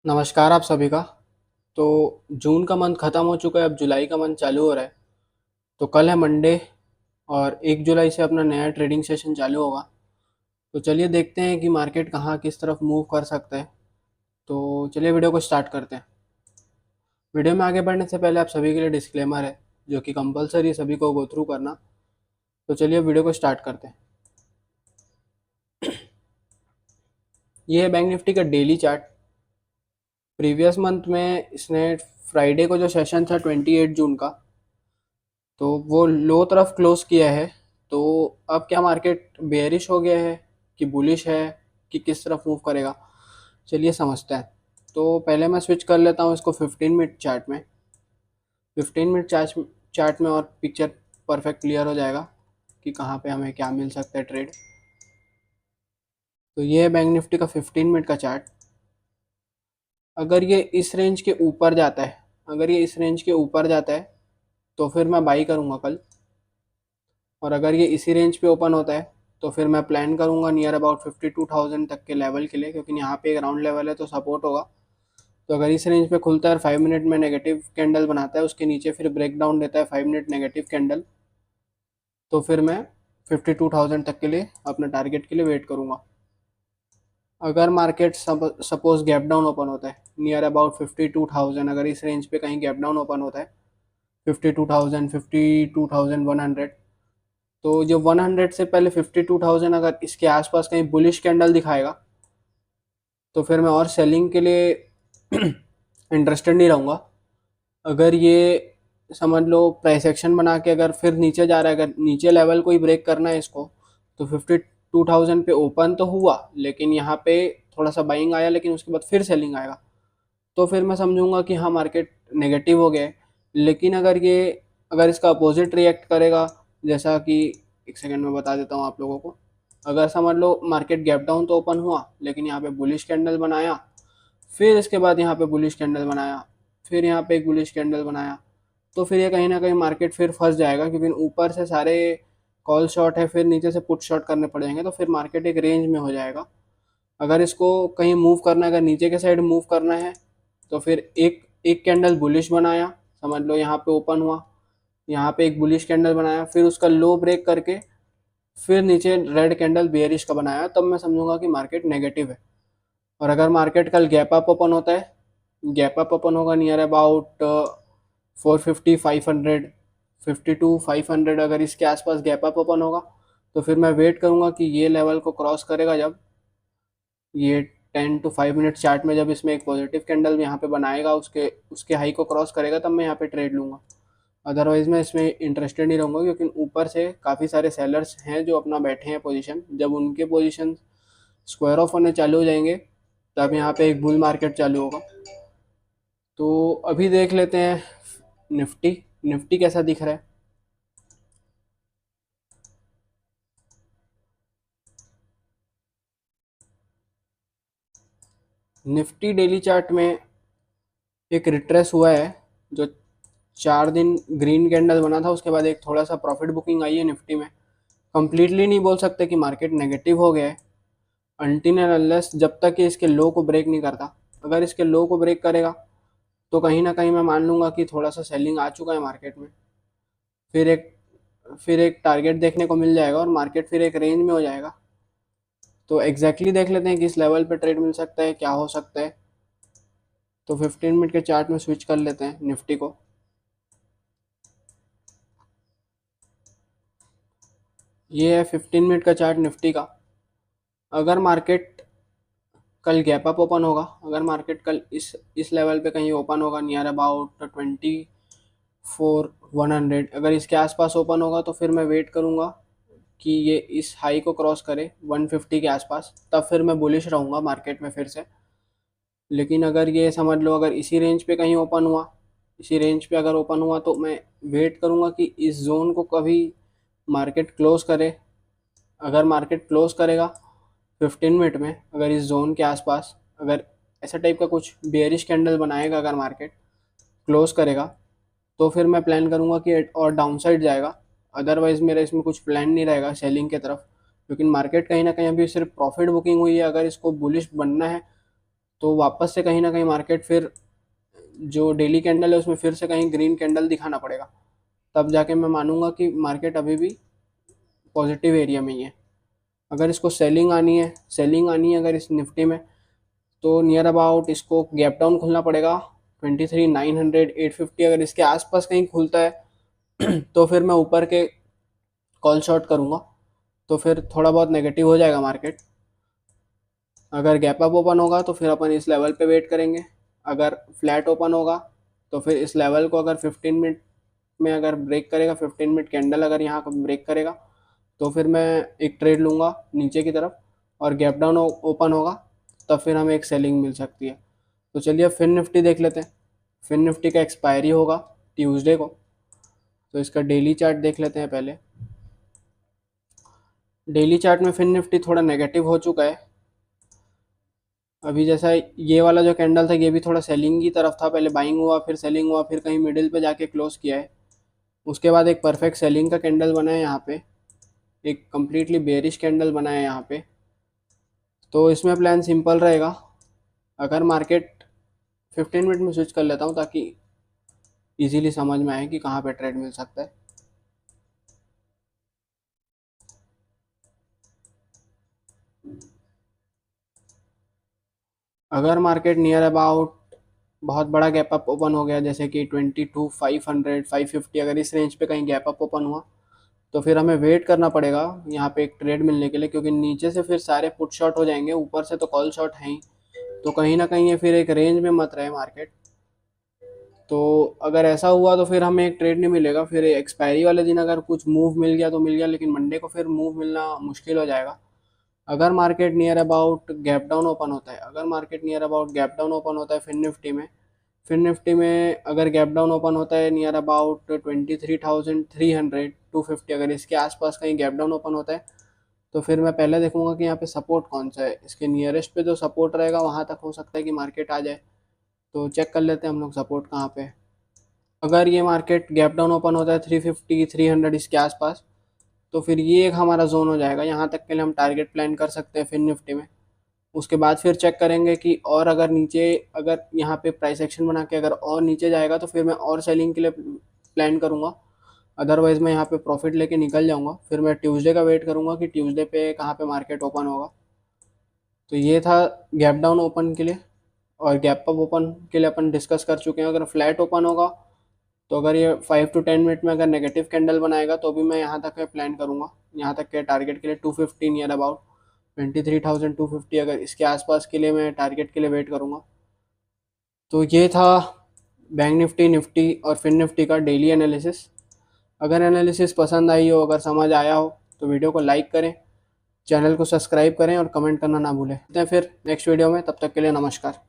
नमस्कार आप सभी का। तो जून का मंथ ख़त्म हो चुका है, अब जुलाई का मंथ चालू हो रहा है। तो कल है मंडे और 1 जुलाई से अपना नया ट्रेडिंग सेशन चालू होगा। तो चलिए देखते हैं कि मार्केट कहाँ किस तरफ मूव कर सकता है। तो चलिए वीडियो को स्टार्ट करते हैं। वीडियो में आगे बढ़ने से पहले आप सभी के लिए डिस्क्लेमर है जो कि कंपलसरी सभी को गो थ्रू करना। तो चलिए वीडियो को स्टार्ट करते हैं। ये है बैंक निफ्टी का डेली चार्ट। प्रीवियस मंथ में इसने फ्राइडे को जो सेशन था 28 जून का, तो वो लो तरफ क्लोज किया है। तो अब क्या मार्केट बेयरिश हो गया है कि बुलिश है कि किस तरफ मूव करेगा, चलिए समझते हैं। तो पहले मैं स्विच कर लेता हूँ इसको 15 मिनट चार्ट में। 15 मिनट चार्ट में और पिक्चर परफेक्ट क्लियर हो जाएगा कि कहाँ पे हमें क्या मिल सकता है ट्रेड। तो ये है बैंक निफ्टी का 15 मिनट का चार्ट। अगर ये इस रेंज के ऊपर जाता है, अगर ये इस रेंज के ऊपर जाता है तो फिर मैं बाई करूँगा कल। और अगर ये इसी रेंज पे ओपन होता है तो फिर मैं प्लान करूँगा नियर अबाउट 52,000 तक के लेवल के लिए, क्योंकि यहाँ पे एक राउंड लेवल है तो सपोर्ट होगा। तो अगर इस रेंज पे खुलता है और 5 मिनट में नेगेटिव कैंडल बनाता है, उसके नीचे फिर ब्रेक डाउन देता है 5 मिनट नेगेटिव कैंडल, तो फिर मैं 52,000 तक के लिए अपने टारगेट के लिए वेट करूँगा। अगर market suppose gap down open होता है नियर अबाउट 52,000, अगर इस रेंज पे कहीं गैप डाउन ओपन होता है 52,000 52,100, तो जो 100 से पहले 52,000 अगर इसके आसपास कहीं बुलिश कैंडल दिखाएगा तो फिर मैं और सेलिंग के लिए इंटरेस्टेड नहीं रहूँगा। अगर ये समझ लो प्राइस एक्शन बना के अगर फिर नीचे जा रहा है, अगर नीचे लेवल को ही ब्रेक करना है इसको, तो 52,000 पे ओपन तो हुआ लेकिन यहाँ पे थोड़ा सा बाइंग आया, लेकिन उसके बाद फिर सेलिंग आएगा, तो फिर मैं समझूंगा कि हाँ मार्केट नेगेटिव हो गया है। लेकिन अगर इसका अपोजिट रिएक्ट करेगा, जैसा कि एक सेकंड में बता देता हूँ आप लोगों को। अगर समझ लो मार्केट गैप डाउन तो ओपन हुआ लेकिन यहाँ पे बुलिश कैंडल बनाया, फिर इसके बाद यहाँ पे बुलिश कैंडल बनाया, फिर यहाँ पे एक बुलिश कैंडल बनाया, तो फिर ये कहीं ना कहीं मार्केट फिर फंस जाएगा, क्योंकि ऊपर से सारे कॉल शॉट है, फिर नीचे से पुट शॉट करने पड़ जाएंगे, तो फिर मार्केट एक रेंज में हो जाएगा। अगर इसको कहीं मूव करना है, अगर नीचे के साइड मूव करना है, तो फिर एक एक कैंडल बुलिश बनाया, समझ लो यहाँ पे ओपन हुआ, यहाँ पे एक बुलिश कैंडल बनाया, फिर उसका लो ब्रेक करके फिर नीचे रेड कैंडल बेयरिश का बनाया, तब मैं समझूंगा कि मार्केट नेगेटिव है। और अगर मार्केट कल गैप अप ओपन होता है, गैप अप ओपन होगा नियर अबाउट 450 500 52 500, अगर इसके आसपास गैप अप ओपन होगा तो फिर मैं वेट करूंगा कि ये लेवल को क्रॉस करेगा। जब ये 10 to 5 मिनट चार्ट में जब इसमें एक पॉजिटिव कैंडल यहाँ पे बनाएगा, उसके उसके हाई को क्रॉस करेगा, तब मैं यहाँ पे ट्रेड लूँगा। अदरवाइज मैं इसमें इंटरेस्टेड नहीं रहूँगा, क्योंकि ऊपर से काफ़ी सारे सेलर्स हैं जो अपना बैठे हैं पोजीशन। जब उनके पोजीशन स्क्वायर ऑफ होने चालू हो जाएंगे तब यहाँ पे एक बुल मार्केट चालू होगा। तो अभी देख लेते हैं निफ्टी। निफ्टी कैसा दिख रहा है। निफ्टी डेली चार्ट में एक रिट्रेस हुआ है, जो 4 दिन ग्रीन कैंडल बना था, उसके बाद एक थोड़ा सा प्रॉफिट बुकिंग आई है निफ्टी में। कंप्लीटली नहीं बोल सकते कि मार्केट नेगेटिव हो गया है अनटिल एंड अनलेस जब तक कि इसके लो को ब्रेक नहीं करता। अगर इसके लो को ब्रेक करेगा तो कहीं ना कहीं मैं मान लूँगा कि थोड़ा सा सेलिंग आ चुका है मार्केट में। फिर एक फिर एक टारगेट देखने को मिल जाएगा और मार्केट फिर एक रेंज में हो जाएगा। तो एग्जैक्टली देख लेते हैं कि इस लेवल पे ट्रेड मिल सकता है, क्या हो सकता है। तो 15 मिनट के चार्ट में स्विच कर लेते हैं निफ्टी को। ये है 15 मिनट का चार्ट निफ्टी का। अगर मार्केट कल गैप अप ओपन होगा, अगर मार्केट कल इस लेवल पे कहीं ओपन होगा नियर अबाउट 24,100, अगर इसके आसपास ओपन होगा तो फिर मैं वेट करूंगा कि ये इस हाई को क्रॉस करे 150 के आसपास, तब फिर मैं बुलिश रहूँगा मार्केट में फिर से। लेकिन अगर ये समझ लो अगर इसी रेंज पे कहीं ओपन हुआ, इसी रेंज पे अगर ओपन हुआ, तो मैं वेट करूँगा कि इस जोन को कभी मार्केट क्लोज करे। अगर मार्केट क्लोज करेगा 15 मिनट में, अगर इस जोन के आसपास अगर ऐसा टाइप का कुछ बेयरिश कैंडल बनाएगा, अगर मार्केट क्लोज करेगा, तो फिर मैं प्लान करूँगा कि और डाउन साइड जाएगा। अदरवाइज मेरा इसमें कुछ प्लान नहीं रहेगा सेलिंग की तरफ, लेकिन मार्केट कहीं ना कहीं अभी सिर्फ प्रॉफिट बुकिंग हुई है। अगर इसको बुलिश बनना है तो वापस से कहीं ना कहीं मार्केट फिर जो डेली कैंडल है उसमें फिर से कहीं ग्रीन कैंडल दिखाना पड़ेगा, तब जाके मैं मानूंगा कि मार्केट अभी भी पॉजिटिव एरिया में ही है। अगर इसको सेलिंग आनी है अगर इस निफ्टी में, तो नियर अबाउट इसको गैप डाउन खुलना पड़ेगा 23,900 850। अगर इसके आसपास कहीं खुलता है तो फिर मैं ऊपर के कॉल शॉर्ट करूँगा, तो फिर थोड़ा बहुत नेगेटिव हो जाएगा मार्केट। अगर गैप अप ओपन होगा तो फिर अपन इस लेवल पे वेट करेंगे। अगर फ्लैट ओपन होगा तो फिर इस लेवल को अगर 15 मिनट में अगर ब्रेक करेगा, 15 मिनट कैंडल अगर यहाँ को ब्रेक करेगा, तो फिर मैं एक ट्रेड लूँगा नीचे की तरफ। और गैप डाउन ओपन होगा तब फिर हमें एक सेलिंग मिल सकती है। तो चलिए फिन निफ्टी देख लेते हैं। फिन निफ्टी का एक्सपायरी होगा ट्यूसडे को, तो इसका डेली चार्ट देख लेते हैं पहले। डेली चार्ट में फिन निफ्टी थोड़ा नेगेटिव हो चुका है। अभी जैसा ये वाला जो कैंडल था ये भी थोड़ा सेलिंग की तरफ था, पहले बाइंग हुआ फिर सेलिंग हुआ फिर कहीं मिडिल पे जाके क्लोज किया है। उसके बाद एक परफेक्ट सेलिंग का कैंडल बना है यहाँ पे, एक कम्प्लीटली बेरिश कैंडल बना है यहाँ पे। तो इसमें प्लान सिंपल रहेगा। अगर मार्केट 15 मिनट में स्विच कर लेता हूँ ताकि इजीली समझ में आए कि कहाँ पे ट्रेड मिल सकता है। अगर मार्केट नियर अबाउट बहुत बड़ा गैप अप ओपन हो गया, जैसे कि 22,500 550, अगर इस रेंज पे कहीं गैप अप ओपन हुआ तो फिर हमें वेट करना पड़ेगा यहाँ पे एक ट्रेड मिलने के लिए, क्योंकि नीचे से फिर सारे पुट शॉट हो जाएंगे, ऊपर से तो कॉल शॉट है ही। तो कहीं ना कहीं ये फिर एक रेंज में मत रहे मार्केट। तो अगर ऐसा हुआ तो फिर हमें एक ट्रेड नहीं मिलेगा। फिर एक्सपायरी वाले दिन अगर कुछ मूव मिल गया तो मिल गया, लेकिन मंडे को फिर मूव मिलना मुश्किल हो जाएगा। अगर market near about gap down open होता है, अगर market near about gap down open होता है फिन निफ्टी में अगर गैप डाउन ओपन होता है नियर अबाउट 23,300 250, अगर इसके आसपास कहीं गैप डाउन ओपन होता है, तो फिर मैं पहले देखूंगा कि यहाँ पे सपोर्ट कौन सा है। इसके नियरेस्ट पे जो सपोर्ट रहेगा वहाँ तक हो सकता है कि मार्केट आ जाए। तो चेक कर लेते हैं हम लोग सपोर्ट कहाँ पे है। अगर ये मार्केट गैप डाउन ओपन होता है 350 300 इसके आसपास, तो फिर ये एक हमारा जोन हो जाएगा, यहाँ तक के लिए हम टारगेट प्लान कर सकते हैं फिन निफ्टी में। उसके बाद फिर चेक करेंगे कि और अगर नीचे, अगर यहाँ पे प्राइस एक्शन बना के अगर और नीचे जाएगा तो फिर मैं और सेलिंग के लिए प्लान करूँगा। अदरवाइज़ मैं यहाँ पे प्रॉफिट लेके निकल जाऊँगा। फिर मैं ट्यूसडे का वेट करूँगा कि ट्यूसडे पे कहाँ पे मार्केट ओपन होगा। तो ये था गैप डाउन ओपन के लिए। और गैप अप ओपन के लिए अपन डिस्कस कर चुके हैं। अगर फ्लैट ओपन होगा तो अगर ये 5 to 10 मिनट में अगर नेगेटिव कैंडल बनाएगा तो भी मैं यहाँ तक का प्लान करूँगा, यहाँ तक के टारगेट के लिए 215 नियर अबाउट 23,250, अगर इसके आसपास के लिए मैं टारगेट के लिए वेट करूँगा। तो ये था बैंक निफ्टी, निफ्टी और फिन निफ्टी का डेली एनालिसिस। अगर एनालिसिस पसंद आई हो, अगर समझ आया हो, तो वीडियो को लाइक करें, चैनल को सब्सक्राइब करें और कमेंट करना ना भूलें। मिलते हैं फिर नेक्स्ट वीडियो में, तब तक के लिए नमस्कार।